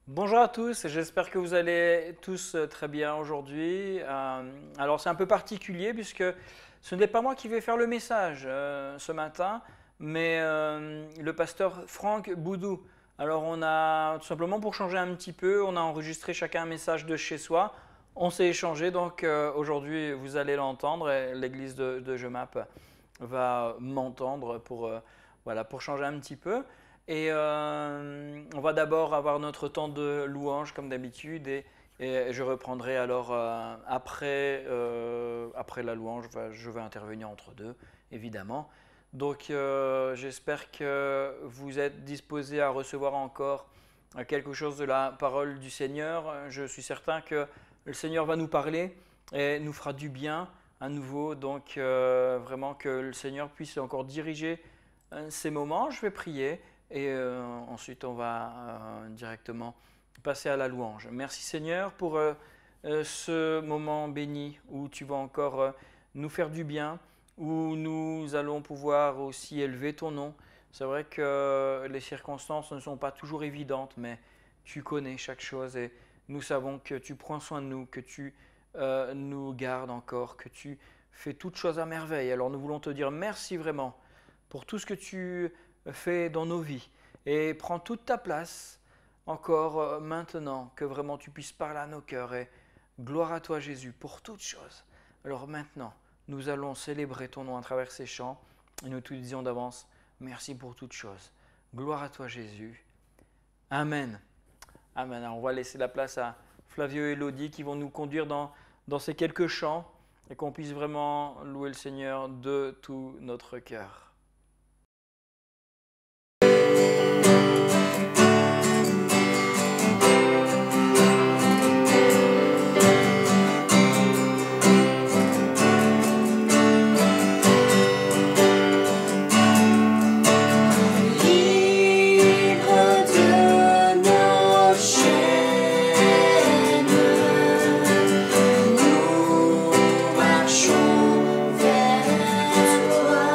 Bonjour à tous, j'espère que vous allez tous très bien aujourd'hui. Alors c'est un peu particulier puisque ce n'est pas moi qui vais faire le message ce matin, mais le pasteur Franck Boudou. Alors on a tout simplement pour changer un petit peu, on a enregistré chacun un message de chez soi. On s'est échangé, donc aujourd'hui vous allez l'entendre et l'église de Jemap va m'entendre voilà, pour changer un petit peu. Et on va d'abord avoir notre temps de louange comme d'habitude et je reprendrai alors après la louange, je vais intervenir entre deux, évidemment. Donc j'espère que vous êtes disposés à recevoir encore quelque chose de la parole du Seigneur. Je suis certain que le Seigneur va nous parler et nous fera du bien à nouveau. Donc vraiment que le Seigneur puisse encore diriger ces moments. Je vais prier. Et ensuite, on va directement passer à la louange. Merci Seigneur pour ce moment béni où tu vas encore nous faire du bien, où nous allons pouvoir aussi élever ton nom. C'est vrai que les circonstances ne sont pas toujours évidentes, mais tu connais chaque chose et nous savons que tu prends soin de nous, que tu nous gardes encore, que tu fais toutes choses à merveille. Alors nous voulons te dire merci vraiment pour tout ce que tu fais dans nos vies et prends toute ta place encore maintenant, que vraiment tu puisses parler à nos cœurs et gloire à toi Jésus pour toutes choses. Alors maintenant, nous allons célébrer ton nom à travers ces chants et nous te disons d'avance merci pour toutes choses. Gloire à toi Jésus. Amen. Amen. Alors, on va laisser la place à Flavio et Elodie qui vont nous conduire dans ces quelques chants et qu'on puisse vraiment louer le Seigneur de tout notre cœur. Marchons vers toi.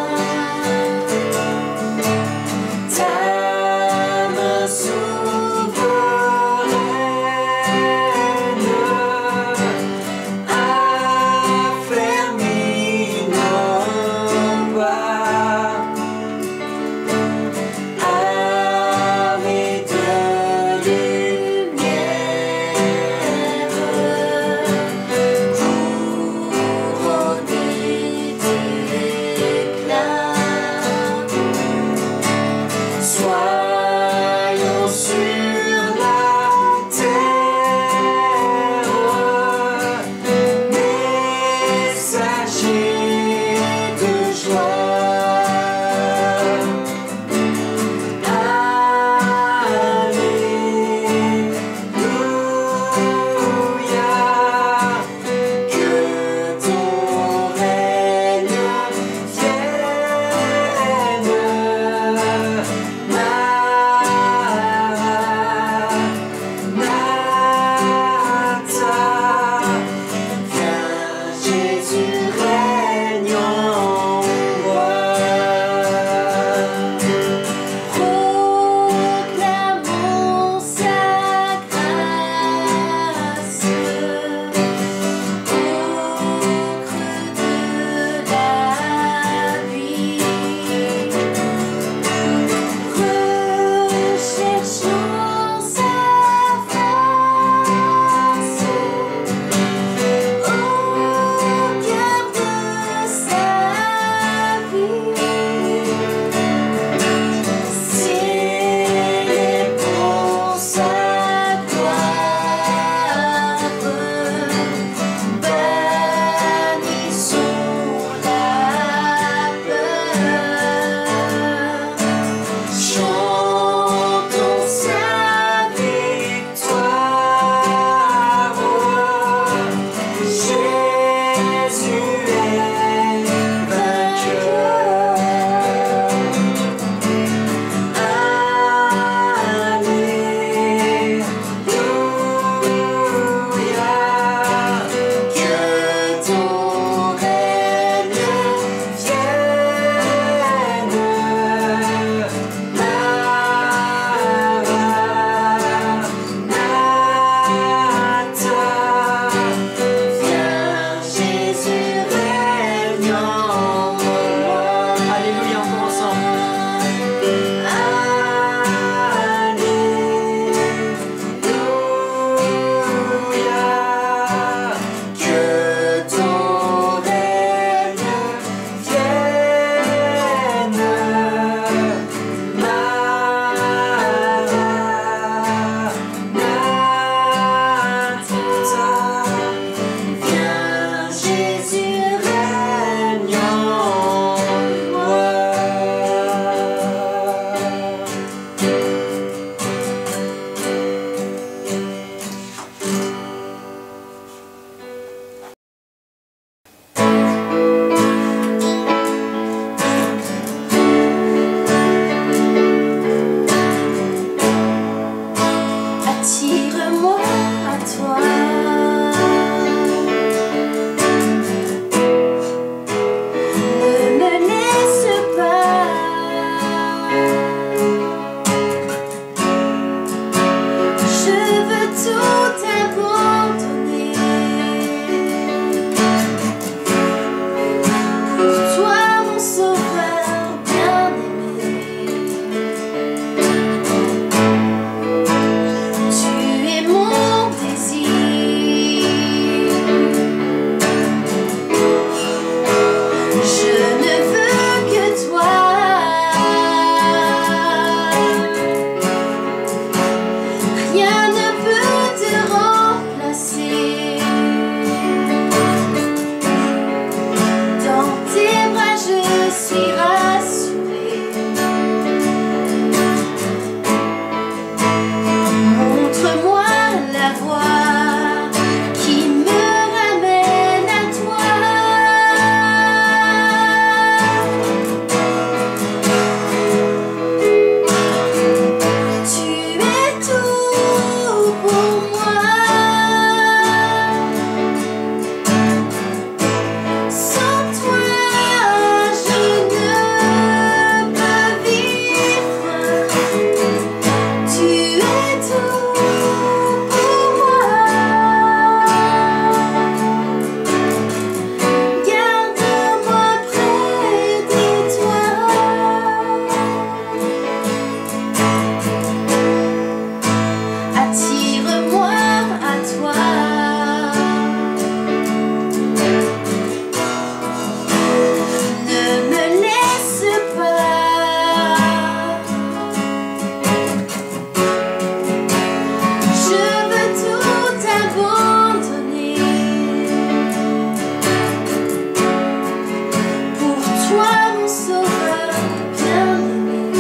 sauveur bien-aimé.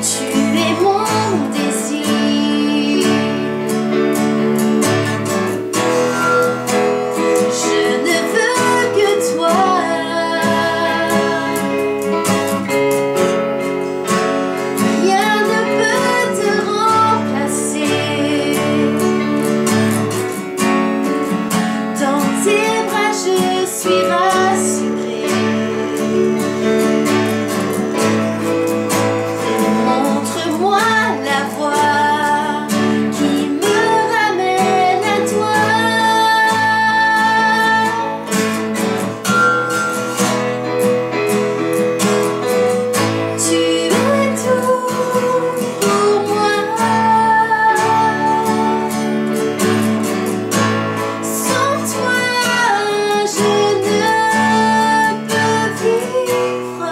Tu es mon désir. Je ne veux que toi. Rien ne peut te remplacer. Dans tes bras je suis rassurée. Montre-moi la voie qui me ramène à toi. Tu es tout pour moi. Sans toi, je ne peux vivre.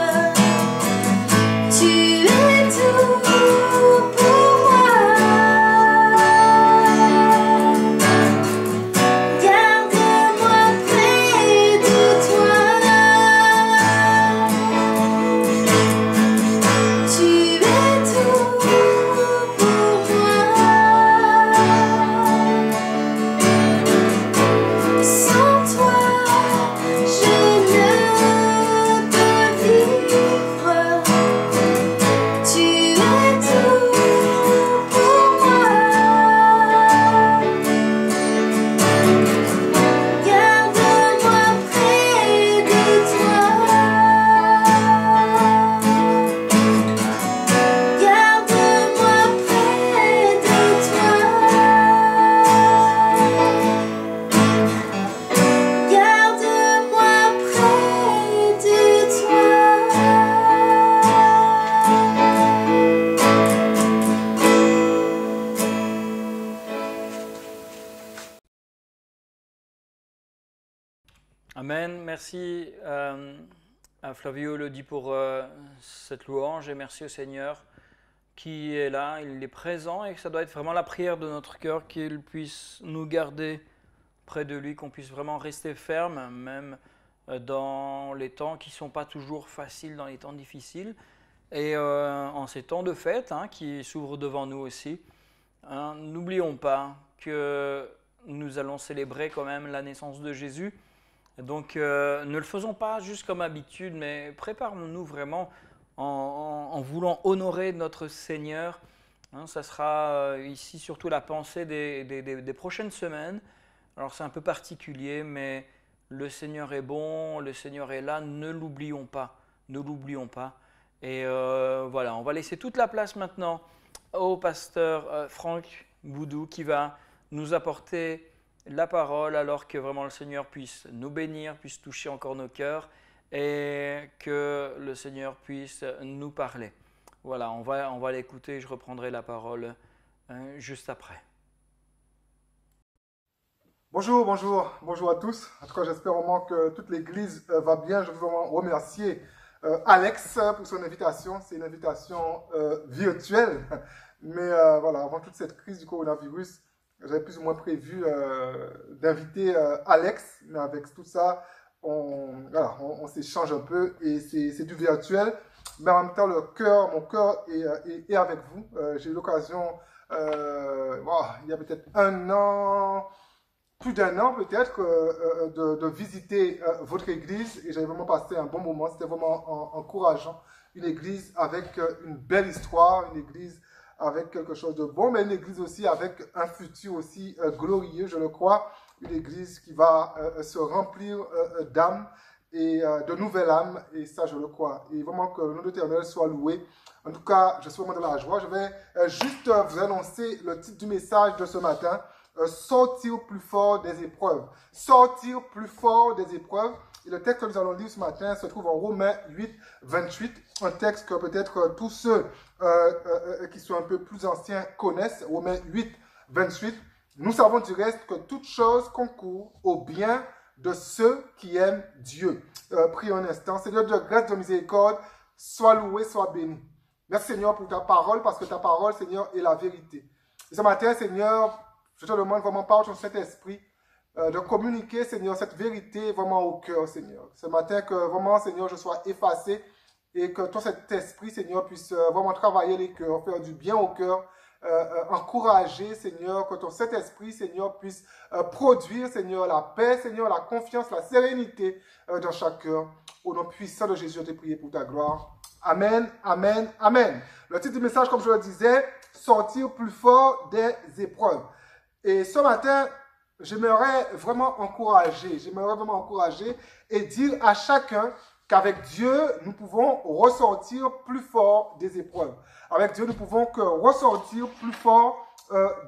Tu es tout pour moi. Garde-moi près de toi. Tu es tout pour moi. Sans toi, je ne peux vivre. Tu es tout pour moi. Garde-moi près de toi. Garde-moi près de toi. Garde-moi près de toi. Amen. Merci à Flavio Lodi pour cette louange et merci au Seigneur qui est là, il est présent et que ça doit être vraiment la prière de notre cœur qu'il puisse nous garder près de lui, qu'on puisse vraiment rester ferme, même dans les temps qui ne sont pas toujours faciles, dans les temps difficiles et en ces temps de fête qui s'ouvrent devant nous aussi. N'oublions pas que nous allons célébrer quand même la naissance de Jésus. Donc, ne le faisons pas juste comme habitude, mais préparons-nous vraiment en voulant honorer notre Seigneur. Ça sera ici surtout la pensée des prochaines semaines. Alors, c'est un peu particulier, mais le Seigneur est bon, le Seigneur est là, ne l'oublions pas. Ne l'oublions pas. Et voilà, on va laisser toute la place maintenant au pasteur Franck Boudou qui va nous apporter la parole alors que vraiment le Seigneur puisse nous bénir, puisse toucher encore nos cœurs et que le Seigneur puisse nous parler. Voilà, on va l'écouter, je reprendrai la parole juste après. Bonjour, bonjour, bonjour à tous. En tout cas, j'espère vraiment que toute l'église va bien. Je veux vraiment remercier Alex pour son invitation. C'est une invitation virtuelle. Mais voilà, avant toute cette crise du coronavirus, j'avais plus ou moins prévu d'inviter Alex. Mais avec tout ça, on s'échange un peu et c'est du virtuel. Mais en même temps, mon cœur est avec vous. J'ai eu l'occasion, il y a peut-être un an, plus d'un an peut-être, de visiter votre église et j'avais vraiment passé un bon moment. C'était vraiment encourageant. Une église avec une belle histoire, une église avec quelque chose de bon, mais une église aussi avec un futur aussi glorieux, je le crois. Une église qui va se remplir d'âmes et de nouvelles âmes, et ça je le crois. Et vraiment que le nom de l'Éternel soit loué. En tout cas, je suis vraiment dans la joie. Je vais juste vous annoncer le titre du message de ce matin. Sortir plus fort des épreuves. Sortir plus fort des épreuves. Et le texte que nous allons lire ce matin se trouve en Romains 8, 28. Un texte que peut-être tous ceux qui sont un peu plus anciens connaissent. Romains 8, 28. Nous savons du reste que toute chose concourt au bien de ceux qui aiment Dieu. Prions un instant. Seigneur de grâce, de miséricorde, sois loué, sois béni. Merci Seigneur pour ta parole, parce que ta parole, Seigneur, est la vérité. Et ce matin, Seigneur, je te demande vraiment par ton Saint-Esprit de communiquer, Seigneur, cette vérité vraiment au cœur, Seigneur. Ce matin, que vraiment, Seigneur, je sois effacé et que ton cet esprit, Seigneur, puisse vraiment travailler les cœurs, faire du bien au cœur, encourager, Seigneur, que ton Saint-Esprit, Seigneur, puisse produire, Seigneur, la paix, Seigneur, la confiance, la sérénité dans chaque cœur. Au nom puissant de Jésus, je te prie pour ta gloire. Amen, amen, amen. Le titre du message, comme je le disais, sortir plus fort des épreuves. Et ce matin, j'aimerais vraiment encourager et dire à chacun qu'avec Dieu, nous pouvons ressortir plus fort des épreuves. Avec Dieu, nous pouvons que ressortir plus fort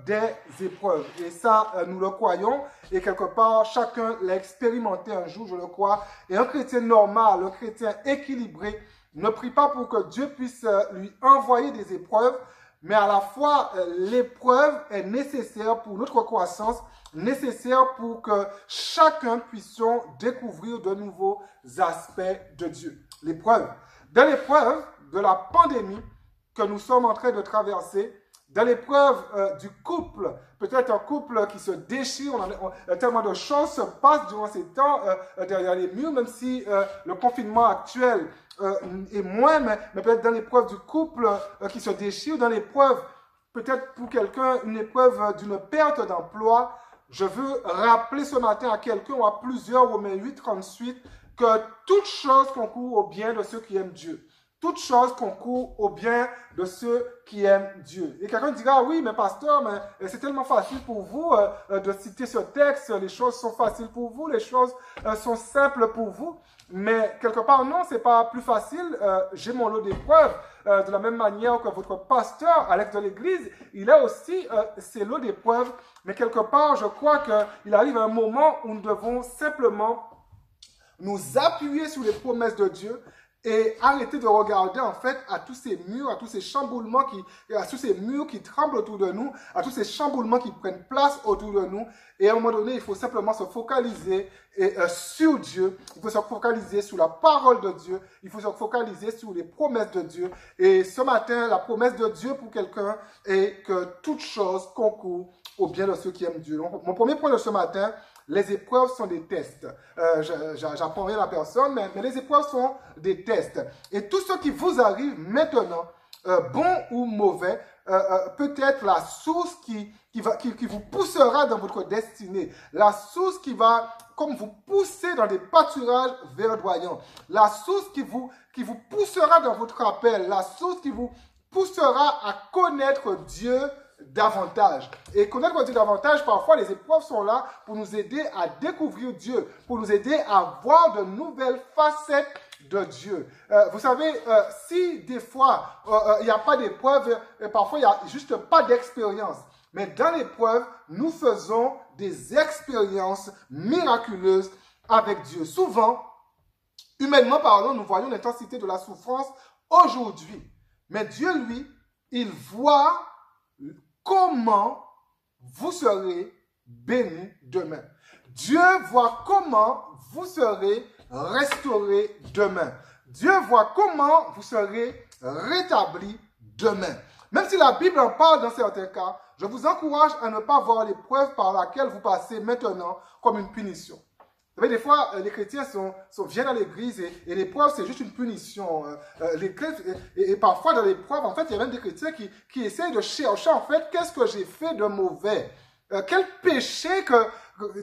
des épreuves. Et ça, nous le croyons. Et quelque part, chacun l'a expérimenté un jour, je le crois. Et un chrétien normal, un chrétien équilibré, ne prie pas pour que Dieu puisse lui envoyer des épreuves, mais à la fois, l'épreuve est nécessaire pour notre croissance, nécessaire pour que chacun puisse découvrir de nouveaux aspects de Dieu. L'épreuve. Dans l'épreuve de la pandémie que nous sommes en train de traverser, dans l'épreuve du couple, peut-être un couple qui se déchire, tellement de choses se passent durant ces temps derrière les murs, même si le confinement actuel est moins, mais peut-être dans l'épreuve du couple qui se déchire, dans l'épreuve, peut-être pour quelqu'un, une épreuve d'une perte d'emploi. Je veux rappeler ce matin à quelqu'un ou à plusieurs, Romains 8, 38, que toute chose concourt au bien de ceux qui aiment Dieu. Toute chose concourt au bien de ceux qui aiment Dieu. Et quelqu'un dira, oui, mais pasteur, mais c'est tellement facile pour vous de citer ce texte, les choses sont faciles pour vous, les choses sont simples pour vous. Mais quelque part, non, c'est pas plus facile. J'ai mon lot d'épreuves. De la même manière que votre pasteur, Alex de l'Église, il a aussi ses lots d'épreuves. Mais quelque part, je crois qu'il arrive un moment où nous devons simplement nous appuyer sur les promesses de Dieu et arrêter de regarder en fait à tous ces murs, à tous ces chamboulements à tous ces murs qui tremblent autour de nous, à tous ces chamboulements qui prennent place autour de nous. Et à un moment donné, il faut simplement se focaliser sur Dieu. Il faut se focaliser sur la parole de Dieu. Il faut se focaliser sur les promesses de Dieu. Et ce matin, la promesse de Dieu pour quelqu'un est que toute chose concourt au bien de ceux qui aiment Dieu. Donc, mon premier point de ce matin, les épreuves sont des tests. J'apprends rien à la personne, mais les épreuves sont des tests. Et tout ce qui vous arrive maintenant, bon ou mauvais, peut être la source qui vous poussera dans votre destinée. La source qui va, comme vous pousser dans des pâturages verdoyants. La source qui vous poussera dans votre appel. La source qui vous poussera à connaître Dieu davantage. Et connaître Dieu davantage, parfois les épreuves sont là pour nous aider à découvrir Dieu, pour nous aider à voir de nouvelles facettes de Dieu. Vous savez, si des fois il n'y a pas d'épreuve, parfois il n'y a juste pas d'expérience. Mais dans l'épreuve, nous faisons des expériences miraculeuses avec Dieu. Souvent, humainement parlant, nous voyons l'intensité de la souffrance aujourd'hui. Mais Dieu, lui, il voit comment vous serez bénis demain. Dieu voit comment vous serez restaurés demain. Dieu voit comment vous serez rétablis demain. Même si la Bible en parle dans certains cas, je vous encourage à ne pas voir l'épreuve par laquelle vous passez maintenant comme une punition. Vous savez, des fois, les chrétiens viennent à l'église et l'épreuve, c'est juste une punition. Et parfois, dans l'épreuve, en fait, il y a même des chrétiens qui essayent de chercher, en fait, qu'est-ce que j'ai fait de mauvais? Quel péché que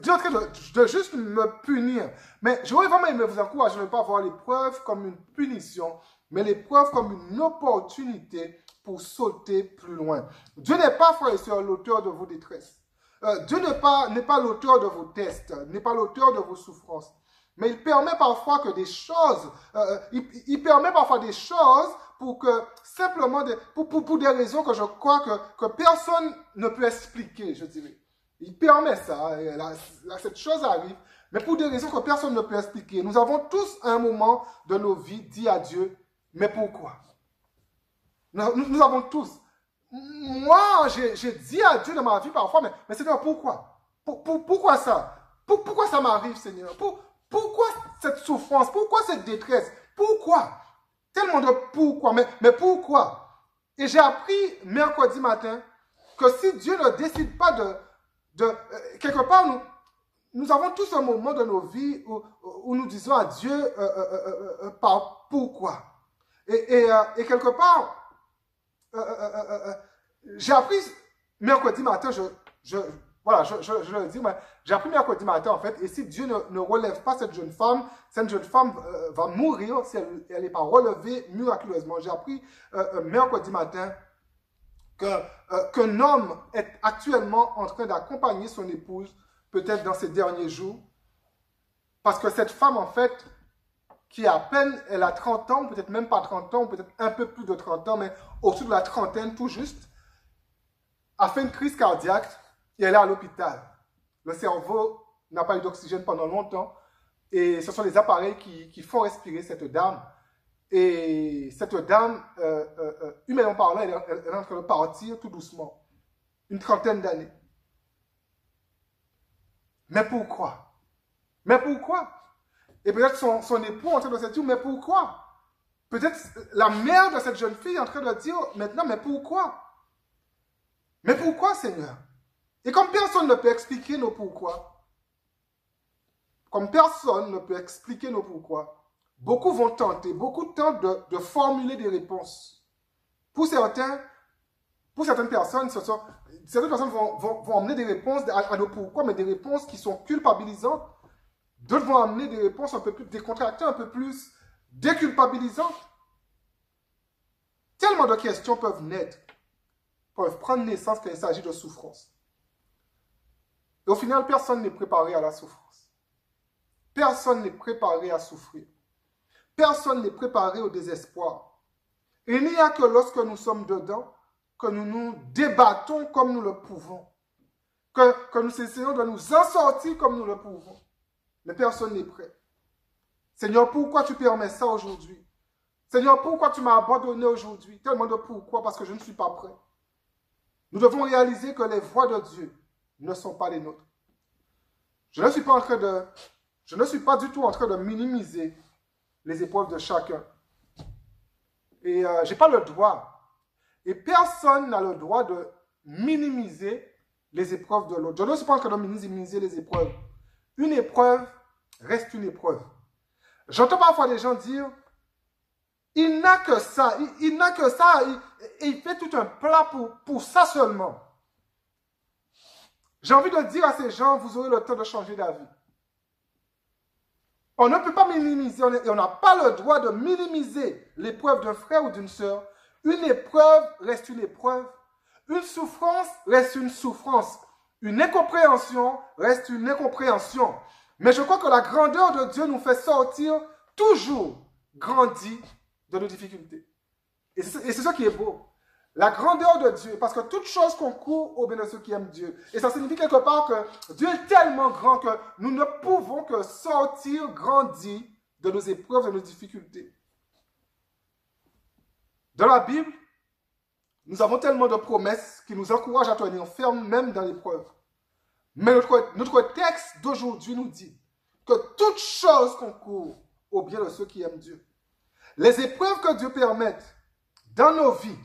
Dieu est en train de juste me punir? Mais j'aurais vraiment aimé vous encourager à ne pas voir l'épreuve comme une punition, mais l'épreuve comme une opportunité pour sauter plus loin. Dieu n'est pas, frère et sœurs, l'auteur de vos détresses. Dieu n'est pas l'auteur de vos tests, n'est pas l'auteur de vos souffrances. Mais il permet parfois que des choses, il permet parfois des choses pour que simplement, pour des raisons que je crois que personne ne peut expliquer, je dirais. Il permet ça, cette chose arrive, mais pour des raisons que personne ne peut expliquer. Nous avons tous à un moment de nos vies dit à Dieu, mais pourquoi? Nous avons tous. Moi, j'ai dit à Dieu dans ma vie parfois, mais Seigneur, pourquoi? Pourquoi ça? Pourquoi ça m'arrive, Seigneur? Pourquoi cette souffrance? Pourquoi cette détresse? Pourquoi? Tellement de pourquoi. Mais pourquoi? Et j'ai appris mercredi matin que si Dieu ne décide pas quelque part, nous avons tous un moment de nos vies où nous disons à Dieu pourquoi. Et quelque part, j'ai appris mercredi matin, voilà, je le dis, mais j'ai appris mercredi matin en fait, et si Dieu ne relève pas cette jeune femme va mourir si elle n'est pas relevée miraculeusement. J'ai appris mercredi matin qu'un homme est actuellement en train d'accompagner son épouse, peut-être dans ces derniers jours, parce que cette femme en fait, qui à peine, elle a 30 ans, peut-être même pas 30 ans, ou peut-être un peu plus de 30 ans, mais au-dessus de la trentaine tout juste, a fait une crise cardiaque et elle est à l'hôpital. Le cerveau n'a pas eu d'oxygène pendant longtemps et ce sont les appareils qui font respirer cette dame. Et cette dame, humainement parlant, elle est en train de partir tout doucement. Une trentaine d'années. Mais pourquoi? Mais pourquoi? Et peut-être son époux est en train de se dire, mais pourquoi? Peut-être la mère de cette jeune fille est en train de dire maintenant, mais pourquoi? Mais pourquoi, Seigneur? Et comme personne ne peut expliquer nos pourquoi, beaucoup vont tenter, beaucoup tentent de formuler des réponses. Pour certaines personnes, certaines personnes vont amener des réponses à nos pourquoi, mais des réponses qui sont culpabilisantes. D'autres vont amener des réponses un peu plus décontractées, un peu plus déculpabilisantes. Tellement de questions peuvent naître, peuvent prendre naissance quand il s'agit de souffrance. Et au final, personne n'est préparé à la souffrance. Personne n'est préparé à souffrir. Personne n'est préparé au désespoir. Il n'y a que lorsque nous sommes dedans que nous nous débattons comme nous le pouvons. Que nous essayons de nous en sortir comme nous le pouvons. Mais personne n'est prêt. Seigneur, pourquoi tu permets ça aujourd'hui? Seigneur, pourquoi tu m'as abandonné aujourd'hui? Tellement de pourquoi, parce que je ne suis pas prêt. Nous devons réaliser que les voies de Dieu ne sont pas les nôtres. Je ne suis pas du tout en train de minimiser les épreuves de chacun. Et je n'ai pas le droit. Et personne n'a le droit de minimiser les épreuves de l'autre. Je ne suis pas en train de minimiser les épreuves. Une épreuve reste une épreuve. J'entends parfois des gens dire, il n'a que ça, il n'a que ça, il fait tout un plat pour ça seulement. J'ai envie de dire à ces gens, vous aurez le temps de changer d'avis. On ne peut pas minimiser, et on n'a pas le droit de minimiser l'épreuve d'un frère ou d'une sœur. Une épreuve reste une épreuve. Une souffrance reste une souffrance. Une incompréhension reste une incompréhension. Mais je crois que la grandeur de Dieu nous fait sortir toujours grandi de nos difficultés. Et c'est ce qui est beau. La grandeur de Dieu, parce que toute chose concourt au bien de ceux qui aiment Dieu. Et ça signifie quelque part que Dieu est tellement grand que nous ne pouvons que sortir grandi de nos épreuves, de nos difficultés. Dans la Bible, nous avons tellement de promesses qui nous encouragent à tenir ferme même dans l'épreuve. Mais notre texte d'aujourd'hui nous dit que toute chose concourt au bien de ceux qui aiment Dieu. Les épreuves que Dieu permet dans nos vies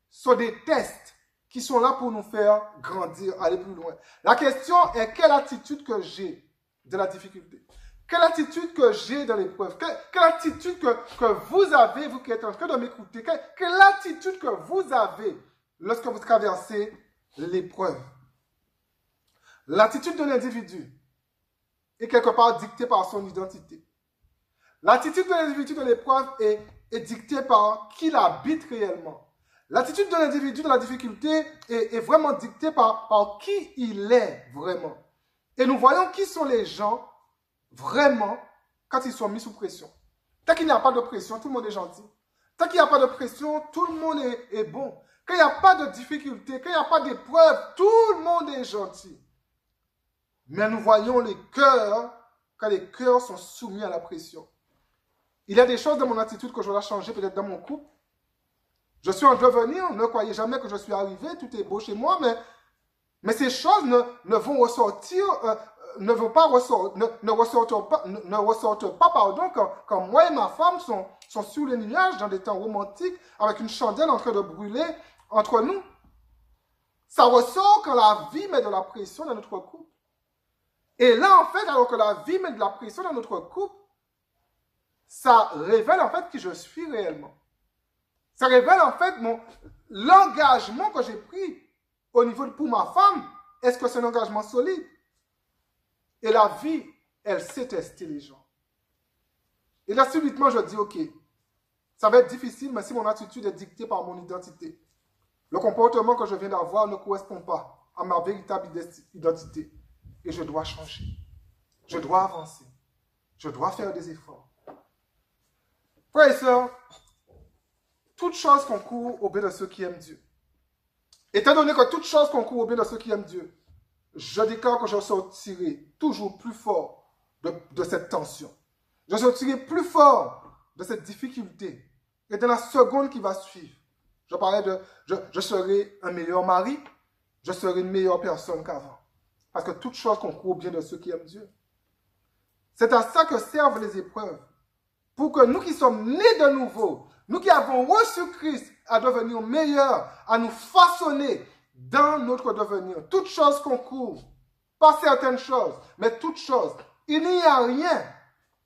sont des tests qui sont là pour nous faire grandir, aller plus loin. La question est quelle attitude que j'ai de la difficulté? Quelle attitude que j'ai dans l'épreuve? Quelle attitude que vous avez, vous qui êtes en train de m'écouter? Quelle attitude que vous avez lorsque vous traversez l'épreuve? L'attitude de l'individu est quelque part dictée par son identité. L'attitude de l'individu de l'épreuve est dictée par qui l'habite réellement. L'attitude de l'individu de la difficulté est vraiment dictée par qui il est vraiment. Et nous voyons qui sont les gens vraiment quand ils sont mis sous pression. Tant qu'il n'y a pas de pression, tout le monde est gentil. Tant qu'il n'y a pas de pression, tout le monde est bon. Quand il n'y a pas de difficulté, quand il n'y a pas d'épreuve, tout le monde est gentil. Mais nous voyons les cœurs, quand les cœurs sont soumis à la pression. Il y a des choses dans mon attitude que je dois changer, peut-être dans mon couple. Je suis en devenir, ne croyez jamais que je suis arrivé, tout est beau chez moi, mais ces choses ne vont ressortir, ne ressortent pas quand moi et ma femme sont sous les nuages dans des temps romantiques, avec une chandelle en train de brûler entre nous. Ça ressort quand la vie met de la pression dans notre couple. Et là, en fait, alors que la vie met de la pression dans notre couple, ça révèle en fait qui je suis réellement. Ça révèle en fait l'engagement que j'ai pris au niveau pour ma femme. Est-ce que c'est un engagement solide? Et la vie, elle sait tester les gens. Et là, subitement, je dis, ok, ça va être difficile, mais si mon attitude est dictée par mon identité, le comportement que je viens d'avoir ne correspond pas à ma véritable identité. Et je dois changer. Je dois avancer. Je dois faire des efforts. Frères et sœurs, toute chose concourt au bien de ceux qui aiment Dieu. Étant donné que toute chose concourt au bien de ceux qui aiment Dieu, je déclare que je sortirai toujours plus fort de cette tension. Je sortirai plus fort de cette difficulté. Et dans la seconde qui va suivre, je parlais de je serai un meilleur mari, je serai une meilleure personne qu'avant. Parce que toute chose concourt au bien de ceux qui aiment Dieu. C'est à ça que servent les épreuves. Pour que nous qui sommes nés de nouveau, nous qui avons reçu Christ à devenir meilleurs, à nous façonner dans notre devenir. Toute chose concourt, pas certaines choses, mais toutes choses. Il n'y a rien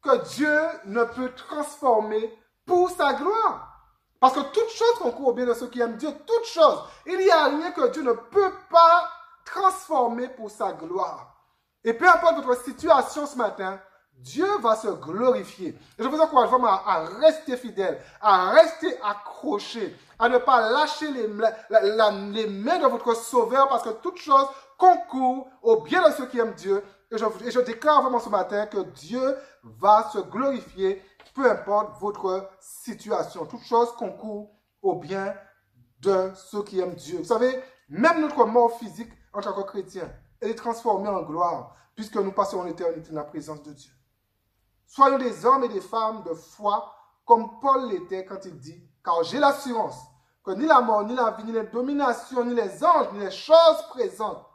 que Dieu ne peut transformer pour sa gloire. Parce que toute chose concourt au bien de ceux qui aiment Dieu, toute chose. Il n'y a rien que Dieu ne peut pas transformer pour sa gloire. Et peu importe votre situation ce matin, Dieu va se glorifier. Et je vous encourage vraiment à rester fidèle, à rester accroché, à ne pas lâcher les mains de votre Sauveur parce que toute chose concourt au bien de ceux qui aiment Dieu. Et je déclare vraiment ce matin que Dieu va se glorifier, peu importe votre situation. Toute chose concourt au bien de ceux qui aiment Dieu. Vous savez, même notre mort physique en tant que chrétien, elle est transformée en gloire puisque nous passons l'éternité dans la présence de Dieu. Soyons des hommes et des femmes de foi comme Paul l'était quand il dit « Car j'ai l'assurance que ni la mort, ni la vie, ni les dominations, ni les anges, ni les choses présentes,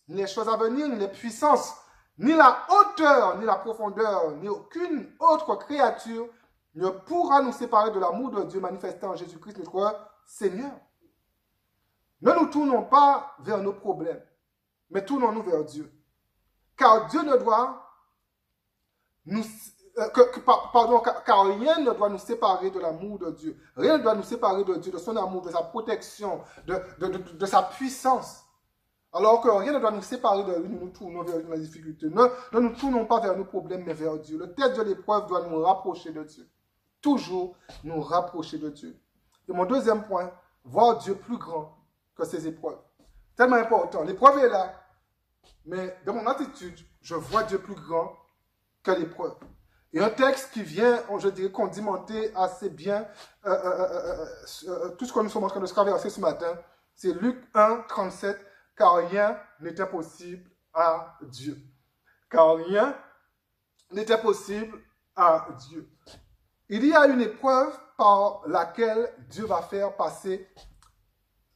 ni les choses à venir, ni les puissances, ni la hauteur, ni la profondeur, ni aucune autre créature ne pourra nous séparer de l'amour de Dieu manifesté en Jésus-Christ notre Seigneur. » Ne nous tournons pas vers nos problèmes, mais tournons-nous vers Dieu. Car Dieu ne doit car rien ne doit nous séparer de l'amour de Dieu. Rien ne doit nous séparer de Dieu, de son amour, de sa protection, de sa puissance. Alors que rien ne doit nous séparer de lui, nous nous tournons vers la difficulté. Ne nous tournons pas vers nos problèmes, mais vers Dieu. Le test de l'épreuve doit nous rapprocher de Dieu. Toujours nous rapprocher de Dieu. Et mon deuxième point, voir Dieu plus grand que ses épreuves. Tellement important. L'épreuve est là, mais dans mon attitude, je vois Dieu plus grand que l'épreuve. Et un texte qui vient, je dirais, condimenter assez bien tout ce que nous sommes en train de traverser ce matin, c'est Luc 1, 37, car rien n'est impossible à Dieu. Car rien n'est impossible à Dieu. Il y a une épreuve par laquelle Dieu va faire passer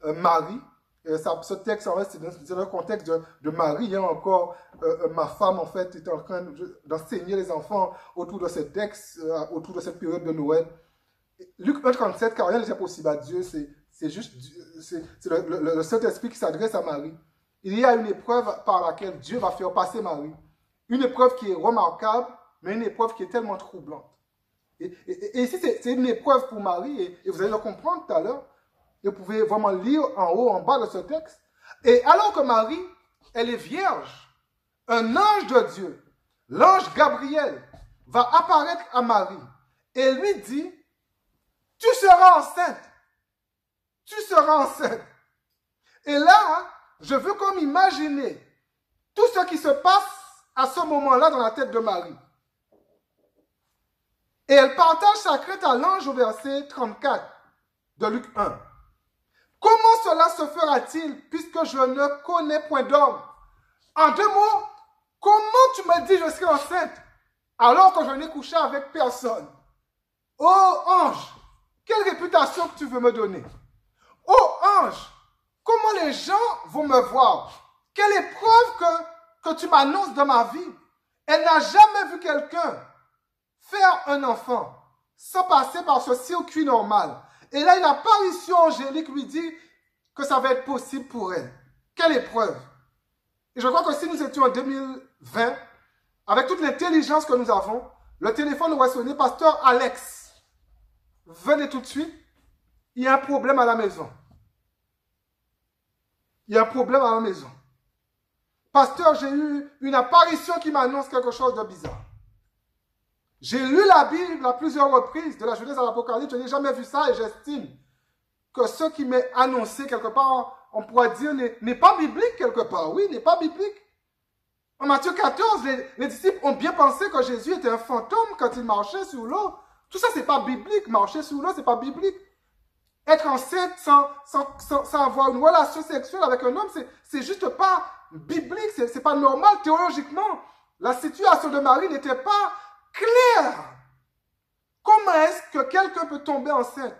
Marie. Ce texte, en fait, c'est dans le contexte de Marie. Encore, ma femme, en fait, était en train d'enseigner les enfants autour de ce texte, autour de cette période de Noël. Luc 1,37, car rien n'est impossible à Dieu, c'est juste, c'est le Saint-Esprit qui s'adresse à Marie. Il y a une épreuve par laquelle Dieu va faire passer Marie. Une épreuve qui est remarquable, mais une épreuve qui est tellement troublante. Et ici, c'est une épreuve pour Marie, et vous allez le comprendre tout à l'heure. Vous pouvez vraiment lire en haut, en bas de ce texte. Et alors que Marie, elle est vierge, un ange de Dieu, l'ange Gabriel, va apparaître à Marie et lui dit, tu seras enceinte. Tu seras enceinte. Et là, je veux comme imaginer tout ce qui se passe à ce moment-là dans la tête de Marie. Et elle partage sa crainte à l'ange au verset 34 de Luc 1. Comment cela se fera-t-il puisque je ne connais point d'homme? En deux mots, comment tu me dis je serai enceinte alors que je n'ai couché avec personne? Oh ange, quelle réputation que tu veux me donner? Oh ange, comment les gens vont me voir? Quelle épreuve que tu m'annonces dans ma vie? Elle n'a jamais vu quelqu'un faire un enfant sans passer par ce circuit normal. Et là, une apparition angélique lui dit que ça va être possible pour elle. Quelle épreuve! Et je crois que si nous étions en 20, avec toute l'intelligence que nous avons, le téléphone aurait sonné, pasteur Alex, venez tout de suite, il y a un problème à la maison. Il y a un problème à la maison. Pasteur, j'ai eu une apparition qui m'annonce quelque chose de bizarre. J'ai lu la Bible à plusieurs reprises, de la Genèse à l'Apocalypse, je n'ai jamais vu ça et j'estime que ce qui m'est annoncé quelque part, on pourrait dire, n'est pas biblique quelque part. Oui, n'est pas biblique. En Matthieu 14, les disciples ont bien pensé que Jésus était un fantôme quand il marchait sur l'eau. Tout ça, c'est pas biblique. Marcher sur l'eau, c'est pas biblique. Être enceinte sans avoir une relation sexuelle avec un homme, c'est juste pas biblique, c'est pas normal théologiquement. La situation de Marie n'était pas claire. Comment est-ce que quelqu'un peut tomber enceinte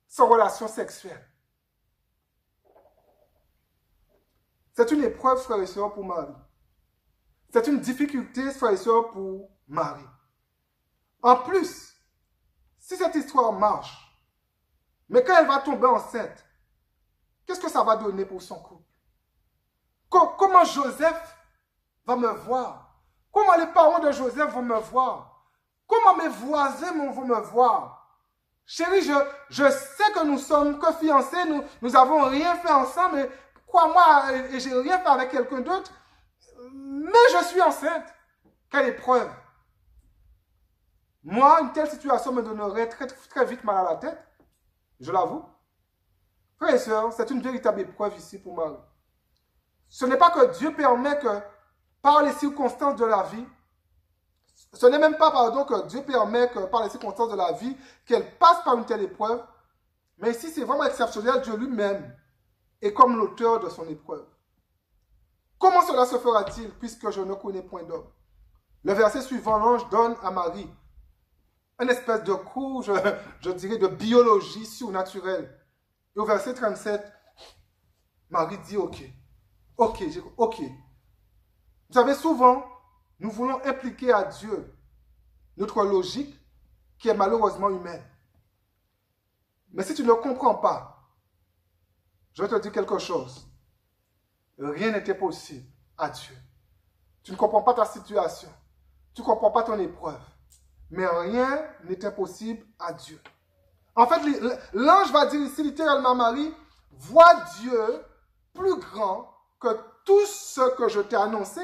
sans relation sexuelle? C'est une épreuve, frères et sœurs, pour Marie. C'est une difficulté, frères et sœurs, pour Marie. En plus, si cette histoire marche, mais quand elle va tomber enceinte, qu'est-ce que ça va donner pour son couple? Comment Joseph va me voir? Comment les parents de Joseph vont me voir? Comment mes voisins vont me voir? Chérie, je sais que nous sommes que fiancés, nous n'avons rien fait ensemble, mais crois-moi, et j'ai rien fait avec quelqu'un d'autre, mais je suis enceinte. Quelle épreuve! Moi, une telle situation me donnerait très vite mal à la tête. Je l'avoue. Frères et sœurs, c'est une véritable épreuve ici pour Marie. Ce n'est pas que Dieu permet que, par les circonstances de la vie, ce n'est même pas, pardon, que Dieu permet que, par les circonstances de la vie, qu'elle passe par une telle épreuve. Mais ici, c'est vraiment exceptionnel. Dieu lui-même est comme l'auteur de son épreuve. Comment cela se fera-t-il, puisque je ne connais point d'homme? Le verset suivant, l'ange donne à Marie une espèce de cours, je dirais, de biologie surnaturelle. Et au verset 37, Marie dit, ok. Vous savez, souvent, nous voulons impliquer à Dieu notre logique qui est malheureusement humaine. Mais si tu ne comprends pas, je vais te dire quelque chose. Rien n'était possible à Dieu. Tu ne comprends pas ta situation. Tu ne comprends pas ton épreuve. Mais rien n'est impossible à Dieu. En fait, l'ange va dire ici littéralement à Marie, vois Dieu plus grand que tout ce que je t'ai annoncé.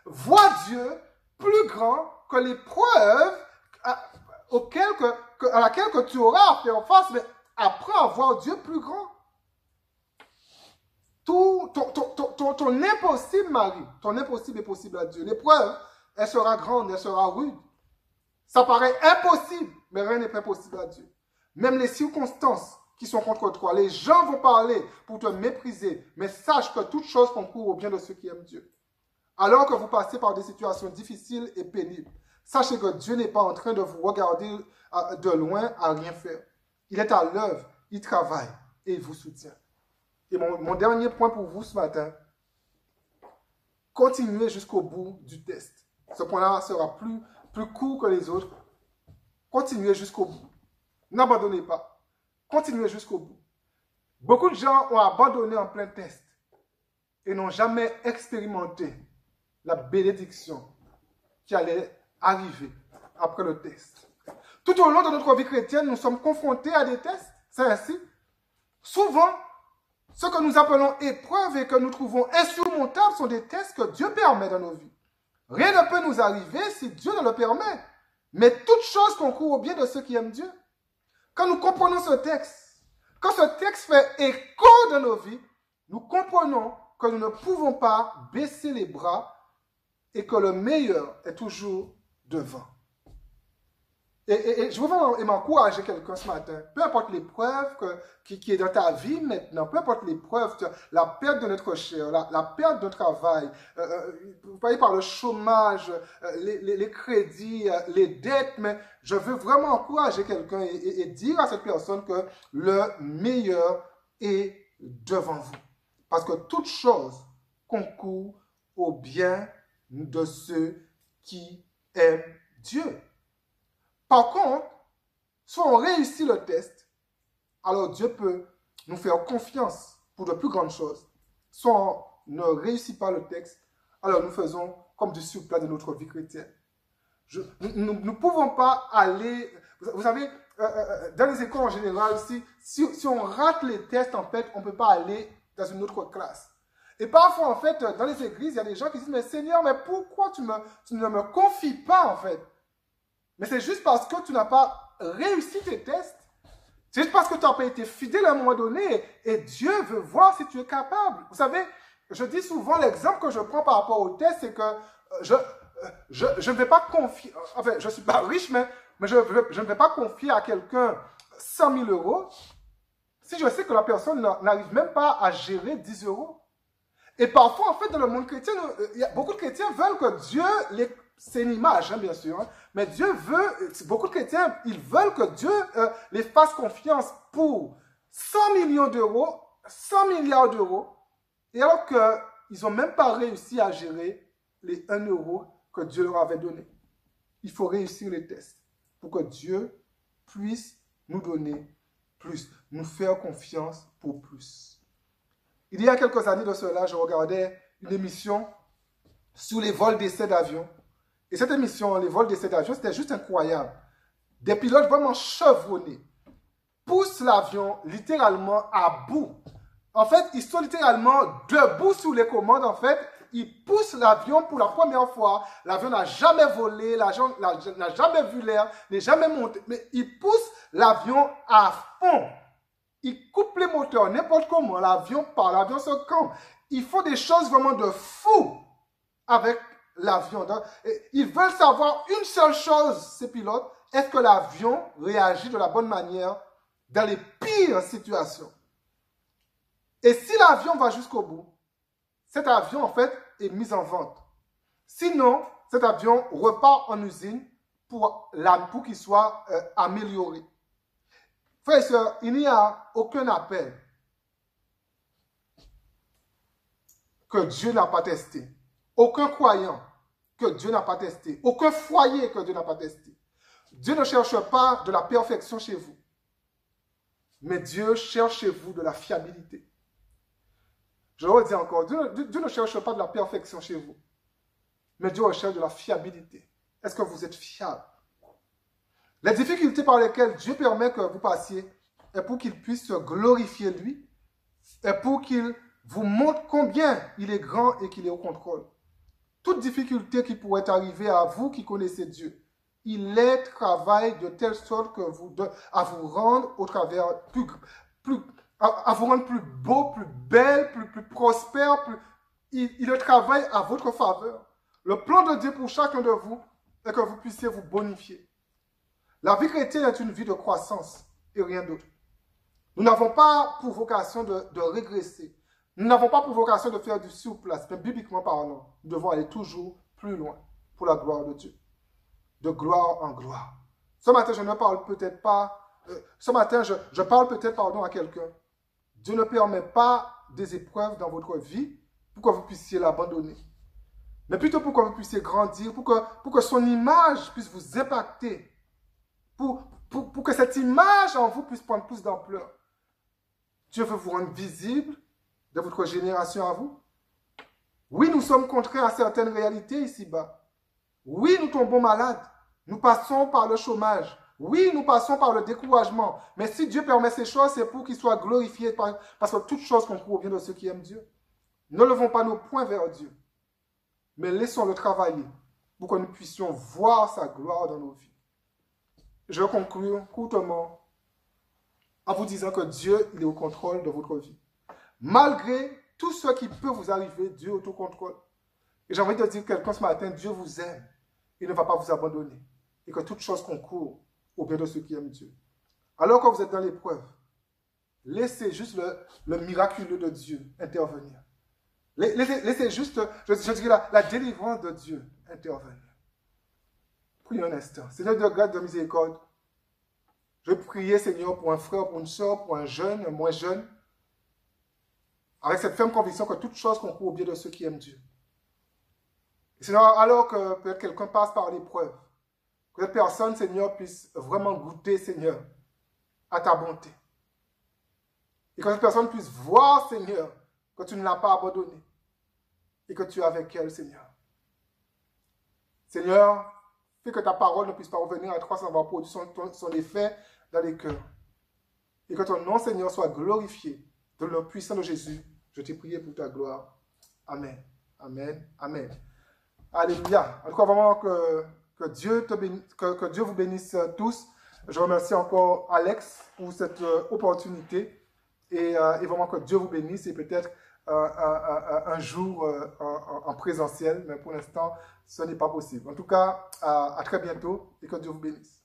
Vois Dieu plus grand que l'épreuve à laquelle que tu auras à faire face, mais apprends à voir Dieu plus grand. Ton impossible, Marie, ton impossible est possible à Dieu. L'épreuve, elle sera grande, elle sera rude. Ça paraît impossible, mais rien n'est impossible à Dieu. Même les circonstances qui sont contre toi, les gens vont parler pour te mépriser, mais sache que toute chose concourt au bien de ceux qui aiment Dieu. Alors que vous passez par des situations difficiles et pénibles, sachez que Dieu n'est pas en train de vous regarder de loin à rien faire. Il est à l'œuvre, il travaille et il vous soutient. Et mon dernier point pour vous ce matin, continuez jusqu'au bout du test. Ce point-là sera plus court que les autres. Continuez jusqu'au bout. N'abandonnez pas. Continuez jusqu'au bout. Beaucoup de gens ont abandonné en plein test et n'ont jamais expérimenté la bénédiction qui allait arriver après le test. Tout au long de notre vie chrétienne, nous sommes confrontés à des tests. C'est ainsi. Souvent, ce que nous appelons épreuves et que nous trouvons insurmontables sont des tests que Dieu permet dans nos vies. Rien ne peut nous arriver si Dieu ne le permet. Mais toute chose concourt au bien de ceux qui aiment Dieu. Quand nous comprenons ce texte, quand ce texte fait écho dans nos vies, nous comprenons que nous ne pouvons pas baisser les bras et que le meilleur est toujours devant. Et je veux m'encourager quelqu'un ce matin. Peu importe l'épreuve qui est dans ta vie maintenant, peu importe l'épreuve, la perte de notre chair, la perte de travail, vous voyez par le chômage, les crédits, les dettes, mais je veux vraiment encourager quelqu'un et dire à cette personne que le meilleur est devant vous. Parce que toute chose concourt au bien de ceux qui aiment Dieu. Par contre, soit on réussit le test, alors Dieu peut nous faire confiance pour de plus grandes choses. Soit on ne réussit pas le test, alors nous faisons comme du surplat de notre vie chrétienne. Nous ne pouvons pas aller... Vous savez, dans les écoles en général, si on rate les tests, en fait, on ne peut pas aller dans une autre classe. Et parfois, en fait, dans les églises, il y a des gens qui disent, mais Seigneur, mais pourquoi tu ne me confies pas, en fait? Mais c'est juste parce que tu n'as pas réussi tes tests. C'est juste parce que tu n'as pas été fidèle à un moment donné. Et Dieu veut voir si tu es capable. Vous savez, je dis souvent, l'exemple que je prends par rapport au test, c'est que je ne vais pas confier, enfin, je ne suis pas riche, mais je ne vais pas confier à quelqu'un 100 000 euros si je sais que la personne n'arrive même pas à gérer 10 euros. Et parfois, en fait, dans le monde chrétien, beaucoup de chrétiens veulent que Dieu, c'est une image, hein, bien sûr, hein, mais Dieu veut, beaucoup de chrétiens, ils veulent que Dieu les fasse confiance pour 100 millions d'euros, 100 milliards d'euros, et alors qu'ils n'ont même pas réussi à gérer les 1 euro que Dieu leur avait donné. Il faut réussir les tests pour que Dieu puisse nous donner plus, nous faire confiance pour plus. Il y a quelques années de cela, je regardais une émission sur les vols d'essai d'avion. Et cette émission, les vols d'essai d'avion, c'était juste incroyable. Des pilotes vraiment chevronnés poussent l'avion littéralement à bout. En fait, ils sont littéralement debout sous les commandes, en fait. Ils poussent l'avion pour la première fois. L'avion n'a jamais volé, l'avion n'a jamais vu l'air, n'est jamais monté. Mais ils poussent l'avion à fond. Ils coupent les moteurs n'importe comment. L'avion part, l'avion se campe. Ils font des choses vraiment de fou avec l'avion. Ils veulent savoir une seule chose, ces pilotes. Est-ce que l'avion réagit de la bonne manière dans les pires situations? Et si l'avion va jusqu'au bout, cet avion, en fait, est mis en vente. Sinon, cet avion repart en usine pour qu'il soit amélioré. Frères et sœurs, il n'y a aucun appel que Dieu n'a pas testé. Aucun croyant que Dieu n'a pas testé. Aucun foyer que Dieu n'a pas testé. Dieu ne cherche pas de la perfection chez vous. Mais Dieu cherche chez vous de la fiabilité. Je le redis encore, Dieu ne cherche pas de la perfection chez vous. Mais Dieu recherche de la fiabilité. Est-ce que vous êtes fiable? Les difficultés par lesquelles Dieu permet que vous passiez est pour qu'il puisse se glorifier lui, et pour qu'il vous montre combien il est grand et qu'il est au contrôle. Toute difficulté qui pourrait arriver à vous qui connaissez Dieu, il les travaille de telle sorte que à vous rendre au travers à vous rendre plus beau, plus belle, plus prospère. Il le travaille à votre faveur. Le plan de Dieu pour chacun de vous est que vous puissiez vous bonifier. La vie chrétienne est une vie de croissance et rien d'autre. Nous n'avons pas pour vocation de régresser. Nous n'avons pas pour vocation de faire du surplace. Mais bibliquement parlant, nous devons aller toujours plus loin pour la gloire de Dieu. De gloire en gloire. Ce matin, je ne parle peut-être pas... ce matin, je parle peut-être, à quelqu'un. Dieu ne permet pas des épreuves dans votre vie pour que vous puissiez l'abandonner. Mais plutôt pour que vous puissiez grandir, pour que son image puisse vous impacter. Pour que cette image en vous puisse prendre plus d'ampleur. Dieu veut vous rendre visible de votre génération à vous. Oui, nous sommes contraints à certaines réalités ici-bas. Oui, nous tombons malades. Nous passons par le chômage. Oui, nous passons par le découragement. Mais si Dieu permet ces choses, c'est pour qu'il soit glorifié. Parce que toute chose concourt bien de ceux qui aiment Dieu. Ne levons pas nos poings vers Dieu. Mais laissons-le travailler pour que nous puissions voir sa gloire dans nos vies. Je vais conclure courtement en vous disant que Dieu, il est au contrôle de votre vie. Malgré tout ce qui peut vous arriver, Dieu est au contrôle. Et j'ai envie de dire à quelqu'un ce matin, Dieu vous aime. Il ne va pas vous abandonner. Et que toute chose concourt au bien de ceux qui aiment Dieu. Alors que vous êtes dans l'épreuve, laissez juste le miraculeux de Dieu intervenir. Laissez juste, je dirais, la délivrance de Dieu intervenir. Prions un instant. Seigneur de grâce, de miséricorde, je vais prier, Seigneur, pour un frère, pour une soeur, pour un jeune, un moins jeune, avec cette ferme conviction que toute chose concourt au bien de ceux qui aiment Dieu. Et Seigneur, alors que peut-être quelqu'un passe par l'épreuve, que cette personne, Seigneur, puisse vraiment goûter, Seigneur, à ta bonté. Et que cette personne puisse voir, Seigneur, que tu ne l'as pas abandonnée et que tu es avec elle, Seigneur. Seigneur, fais que ta parole ne puisse pas revenir à toi sans avoir produit son effet dans les cœurs. Et que ton nom, Seigneur, soit glorifié. Dans le nom puissant de Jésus, je t'ai prié pour ta gloire. Amen. Amen. Amen. Alléluia. En tout cas, vraiment que Dieu vous bénisse tous. Je remercie encore Alex pour cette opportunité. Et vraiment que Dieu vous bénisse. Et peut-être un jour en présentiel. Mais pour l'instant, ce n'est pas possible. En tout cas, à très bientôt. Et que Dieu vous bénisse.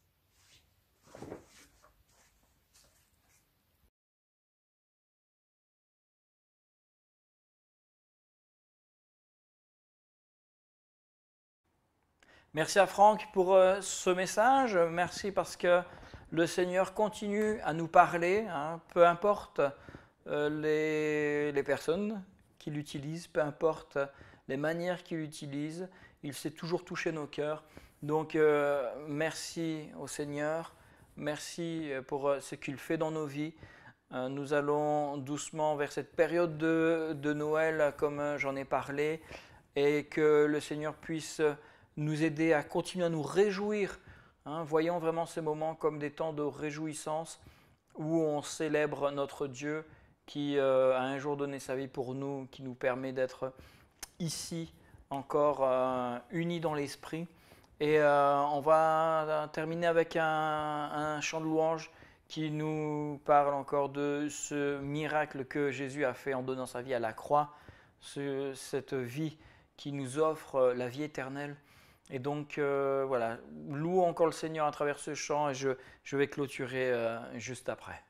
Merci à Franck pour ce message. Merci parce que le Seigneur continue à nous parler, hein, peu importe les personnes qu'il utilise, peu importe les manières qu'il utilise, il sait toujours toucher nos cœurs. Donc merci au Seigneur, merci pour ce qu'il fait dans nos vies. Nous allons doucement vers cette période de Noël comme j'en ai parlé et que le Seigneur puisse nous aider à continuer à nous réjouir. Voyons vraiment ces moments comme des temps de réjouissance où on célèbre notre Dieu qui a un jour donné sa vie pour nous, qui nous permet d'être ici encore unis dans l'esprit. Et on va terminer avec un chant de louange qui nous parle encore de ce miracle que Jésus a fait en donnant sa vie à la croix, cette vie qui nous offre la vie éternelle. Et donc, voilà, louons encore le Seigneur à travers ce chant et je vais clôturer juste après.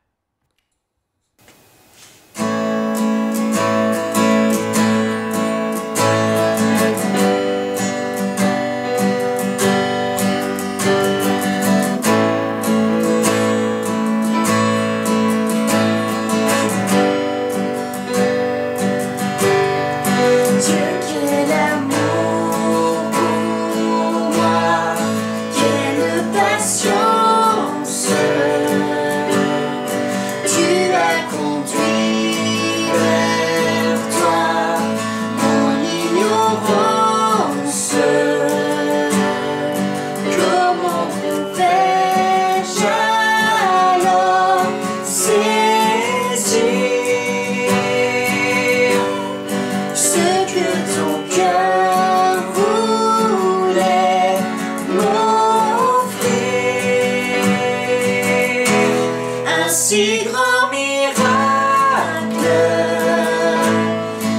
Si grand miracle,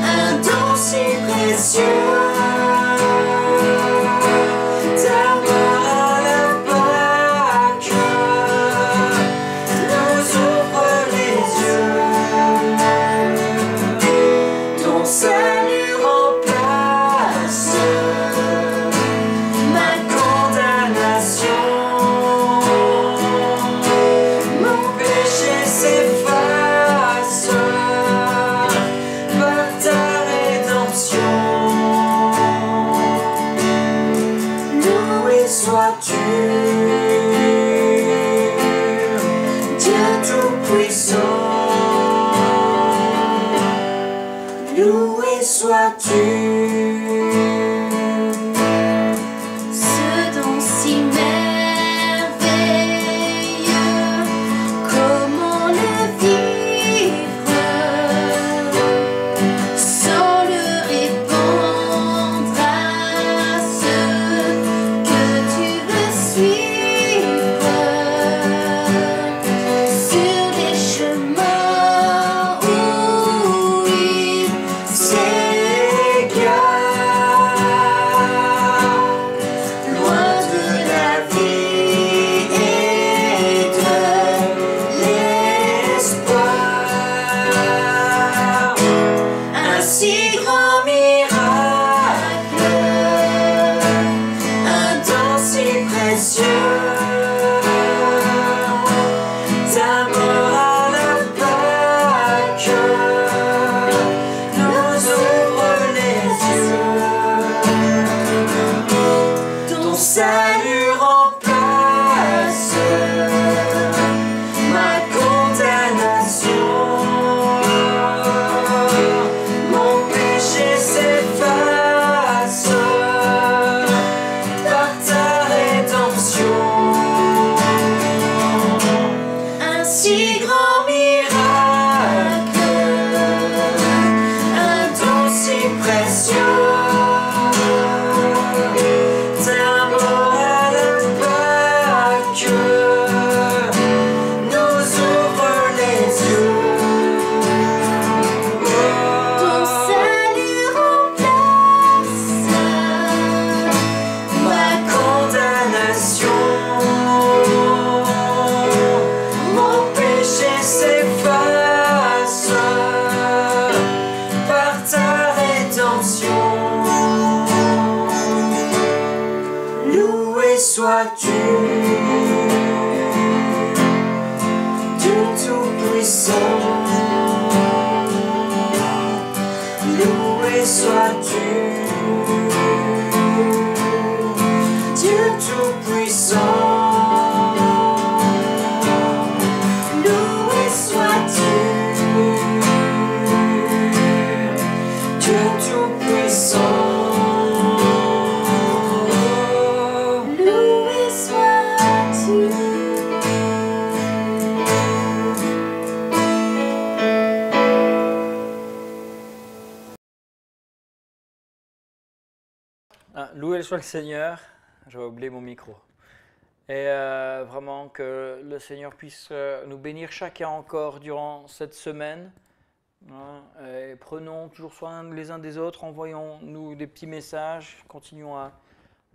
un don si précieux, ta mort à la Pâque nous ouvre les yeux, ton salut remplace ma condamnation. Péché Loué soit le Seigneur. J'avais oublié mon micro. Et vraiment que le Seigneur puisse nous bénir chacun encore durant cette semaine. Hein, et prenons toujours soin les uns des autres, envoyons-nous des petits messages, continuons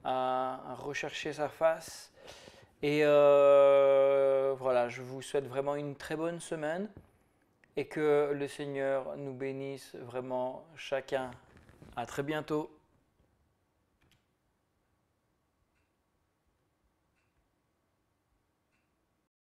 à rechercher sa face. Et voilà, je vous souhaite vraiment une très bonne semaine et que le Seigneur nous bénisse vraiment chacun. À très bientôt.